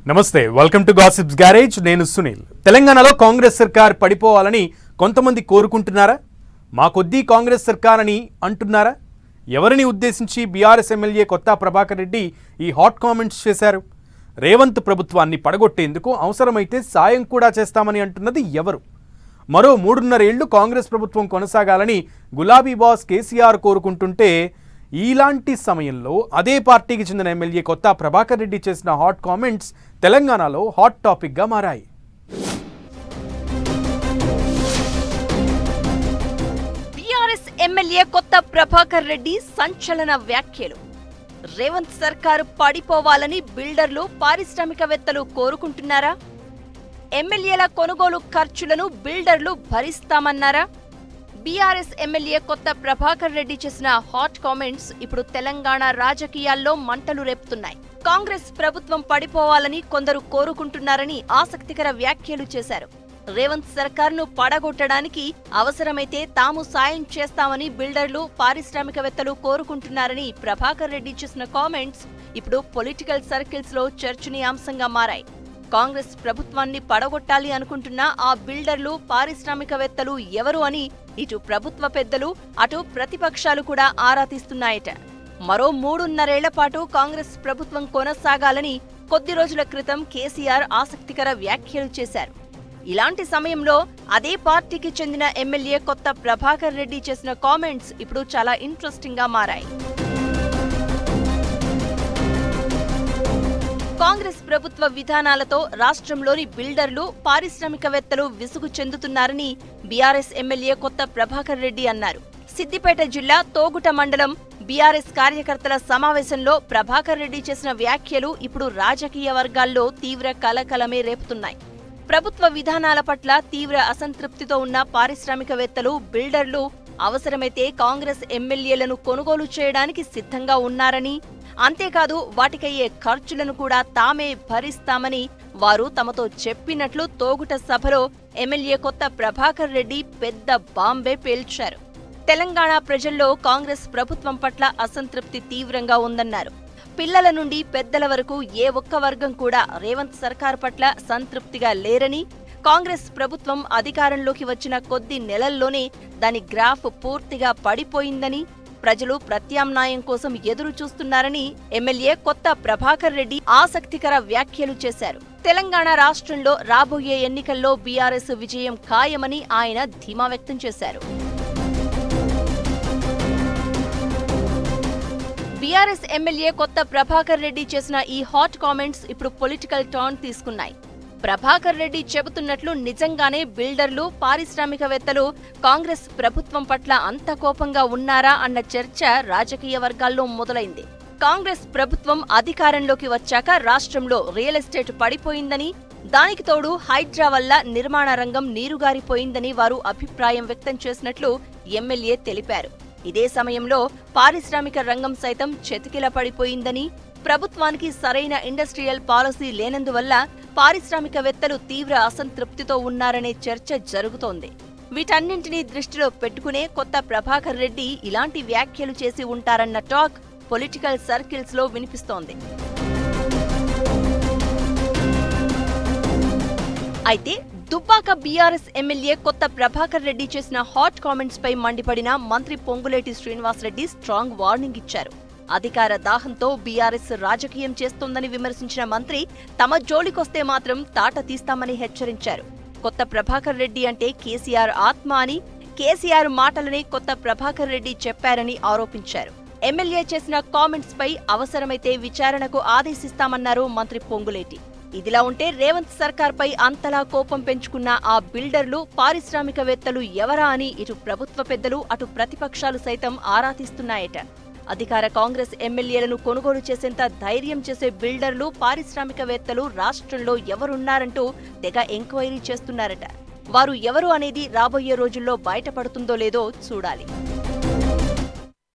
నమస్తే, welcome to gossips garage. నేను సునీల్. తెలంగాణలో కాంగ్రెస్ సర్కార్ పడిపోవాలని కొంతమంది కోరుకుంటున్నారా? మా కొద్దీ కాంగ్రెస్ సర్కార్ అని అంటున్నారా? ఎవరిని ఉద్దేశించి బీఆర్ఎస్ ఎమ్మెల్యే కొత్త ప్రభాకర్ రెడ్డి ఈ హాట్ కామెంట్స్ చేశారు? రేవంత్ ప్రభుత్వాన్ని పడగొట్టేందుకు అవసరమైతే సాయం కూడా చేస్తామని అంటున్నది ఎవరు? మరో 3.5 ఏళ్లు కాంగ్రెస్ ప్రభుత్వం కొనసాగాలని గులాబీ బాస్ కేసీఆర్ కోరుకుంటుంటే ఇలాంటి సమయంలో అదే పార్టీకి చెందిన ఎమ్మెల్యే కొత్త ప్రభాకర్ రెడ్డి చేసిన హాట్ కామెంట్స్ తెలంగాణలో హాట్ టాపిక్గా మారాయి. బీఆర్ఎస్ ఎమ్మెల్యే కొత్త ప్రభాకర్ రెడ్డి సంచలన వ్యాఖ్యలు. రేవంత్ సర్కారు పడిపోవాలని బిల్డర్లు, పారిశ్రామికవేత్తలు కోరుకుంటున్నారా? ఎమ్మెల్యేల కొనుగోలు ఖర్చులను బిల్డర్లు భరిస్తామన్నారా? బీఆర్ఎస్ ఎమ్మెల్యే కొత్త ప్రభాకర్ రెడ్డి చేసిన హాట్ కామెంట్స్ ఇప్పుడు తెలంగాణ రాజకీయాల్లో మంటలు రేపుతున్నాయి. కాంగ్రెస్ ప్రభుత్వం పడిపోవాలని కొందరు కోరుకుంటున్నారని ఆసక్తికర వ్యాఖ్యలు చేశారు. రేవంత్ సర్కార్ను పడగొట్టడానికి అవసరమైతే తాము సాయం చేస్తామని బిల్డర్లు, పారిశ్రామికవేత్తలు కోరుకుంటున్నారని ప్రభాకర్ రెడ్డి చేసిన కామెంట్స్ ఇప్పుడు పొలిటికల్ సర్కిల్స్ లో చర్చనీయాంశంగా మారాయి. కాంగ్రెస్ ప్రభుత్వాన్ని పడగొట్టాలి అనుకుంటున్న ఆ బిల్డర్లు, పారిశ్రామికవేత్తలు ఎవరు అని ఇటు ప్రభుత్వ పెద్దలు, అటు ప్రతిపక్షాలు కూడా ఆరా తీస్తున్నాయట. మరో 3.5 ఏళ్ల పాటు కాంగ్రెస్ ప్రభుత్వం కొనసాగాలని కొద్ది రోజుల క్రితం కేసీఆర్ ఆసక్తికర వ్యాఖ్యలు చేశారు. ఇలాంటి సమయంలో అదే పార్టీకి చెందిన ఎమ్మెల్యే కొత్త ప్రభాకర్ రెడ్డి చేసిన కామెంట్స్ ఇప్పుడు చాలా ఇంట్రెస్టింగ్ గా మారాయి. కాంగ్రెస్ ప్రభుత్వ విధానాలతో రాష్ట్రంలోని బిల్డర్లు, పారిశ్రామికవేత్తలు విసుగు చెందుతున్నారని బీఆర్ఎస్ ఎమ్మెల్యే కొత్త ప్రభాకర్ రెడ్డి అన్నారు. సిద్దిపేట జిల్లా తోగుట మండలం బీఆర్ఎస్ కార్యకర్తల సమావేశంలో ప్రభాకర్ రెడ్డి చేసిన వ్యాఖ్యలు ఇప్పుడు రాజకీయ వర్గాల్లో తీవ్ర కలకలమే రేపుతున్నాయి. ప్రభుత్వ విధానాల పట్ల తీవ్ర అసంతృప్తితో ఉన్న పారిశ్రామికవేత్తలు, బిల్డర్లు అవసరమైతే కాంగ్రెస్ ఎమ్మెల్యేలను కొనుగోలు చేయడానికి సిద్ధంగా ఉన్నారని, అంతేకాదు వాటికయ్యే ఖర్చులను కూడా తామే భరిస్తామని వారు తమతో చెప్పినట్లు తోగుట సభలో ఎమ్మెల్యే కొత్త ప్రభాకర్ రెడ్డి పెద్ద బాంబే పేల్చారు. తెలంగాణ ప్రజల్లో కాంగ్రెస్ ప్రభుత్వం పట్ల అసంతృప్తి తీవ్రంగా ఉందన్నారు. పిల్లల నుండి పెద్దల వరకు ఏ ఒక్క వర్గం కూడా రేవంత్ సర్కార్ పట్ల సంతృప్తిగా లేరని, కాంగ్రెస్ ప్రభుత్వం అధికారంలోకి వచ్చిన కొద్ది నెలల్లోనే దాని గ్రాఫ్ పూర్తిగా పడిపోయిందని, ప్రజలు ప్రత్యామ్నాయం కోసం ఎదురు చూస్తున్నారని ఎమ్మెల్యే కొత్త ప్రభాకర్ రెడ్డి ఆసక్తికర వ్యాఖ్యలు చేశారు. తెలంగాణ రాష్ట్రంలో రాబోయే ఎన్నికల్లో బీఆర్ఎస్ విజయం ఖాయమని ఆయన ధీమా వ్యక్తం చేశారు. బీఆర్ఎస్ ఎమ్మెల్యే కొత్త ప్రభాకర్ రెడ్డి చేసిన ఈ హాట్ కామెంట్స్ ఇప్పుడు పొలిటికల్ టర్న్ తీసుకున్నాయి. ప్రభాకర్ రెడ్డి చెబుతున్నట్లు నిజంగానే బిల్డర్లు, పారిశ్రామికవేత్తలు కాంగ్రెస్ ప్రభుత్వం పట్ల అంత కోపంగా ఉన్నారా అన్న చర్చ రాజకీయ వర్గాల్లో మొదలైంది. కాంగ్రెస్ ప్రభుత్వం అధికారంలోకి వచ్చాక రాష్ట్రంలో రియల్ ఎస్టేట్ పడిపోయిందని, దానికి తోడు హైడ్రా వల్ల నిర్మాణ రంగం నీరుగారిపోయిందని వారు అభిప్రాయం వ్యక్తం చేసినట్లు ఎమ్మెల్యే తెలిపారు. ఇదే సమయంలో పారిశ్రామిక రంగం సైతం చతికిల పడిపోయిందని, ప్రభుత్వానికి సరైన ఇండస్ట్రియల్ పాలసీ లేనందువల్ల పారిశ్రామికవేత్తలు తీవ్ర అసంతృప్తితో ఉన్నారనే చర్చ జరుగుతోంది. వీటన్నింటినీ దృష్టిలో పెట్టుకునే కొత్త ప్రభాకర్ రెడ్డి ఇలాంటి వ్యాఖ్యలు చేసి ఉంటారన్న టాక్ పొలిటికల్ సర్కిల్స్ లో వినిపిస్తోంది. అయితే దుబ్బాక బీఆర్ఎస్ ఎమ్మెల్యే కొత్త ప్రభాకర్ రెడ్డి చేసిన హాట్ కామెంట్స్ పై మండిపడిన మంత్రి పొంగులేటి శ్రీనివాసరెడ్డి స్ట్రాంగ్ వార్నింగ్ ఇచ్చారు. అధికార దాహంతో బీఆర్ఎస్ రాజకీయం చేస్తోందని విమర్శించిన మంత్రి తమ జోలికొస్తే మాత్రం తాట తీస్తామని హెచ్చరించారు. కొత్త ప్రభాకర్ రెడ్డి అంటే కేసీఆర్ ఆత్మ అని, కేసీఆర్ మాటలని కొత్త ప్రభాకర్ రెడ్డి చెప్పారని ఆరోపించారు. ఎమ్మెల్యే చేసిన కామెంట్స్ పై అవసరమైతే విచారణకు ఆదేశిస్తామన్నారు మంత్రి పొంగులేటి. ఇదిలా ఉంటే రేవంత్ సర్కార్ పై అంతలా కోపం పెంచుకున్న ఆ బిల్డర్లు, పారిశ్రామికవేత్తలు ఎవరా అని ఇటు ప్రభుత్వ పెద్దలు, అటు ప్రతిపక్షాలు సైతం ఆరా తీస్తున్నాయట. అధికార కాంగ్రెస్ ఎమ్మెల్యేలను కొనుగోలు చేసేంత ధైర్యం చేసే బిల్డర్లు, పారిశ్రామికవేత్తలు రాష్ట్రంలో ఎవరున్నారంటూ తెగ ఎంక్వైరీ చేస్తున్నారట. వారు ఎవరు అనేది రాబోయే రోజుల్లో బయటపడుతుందో లేదో చూడాలి.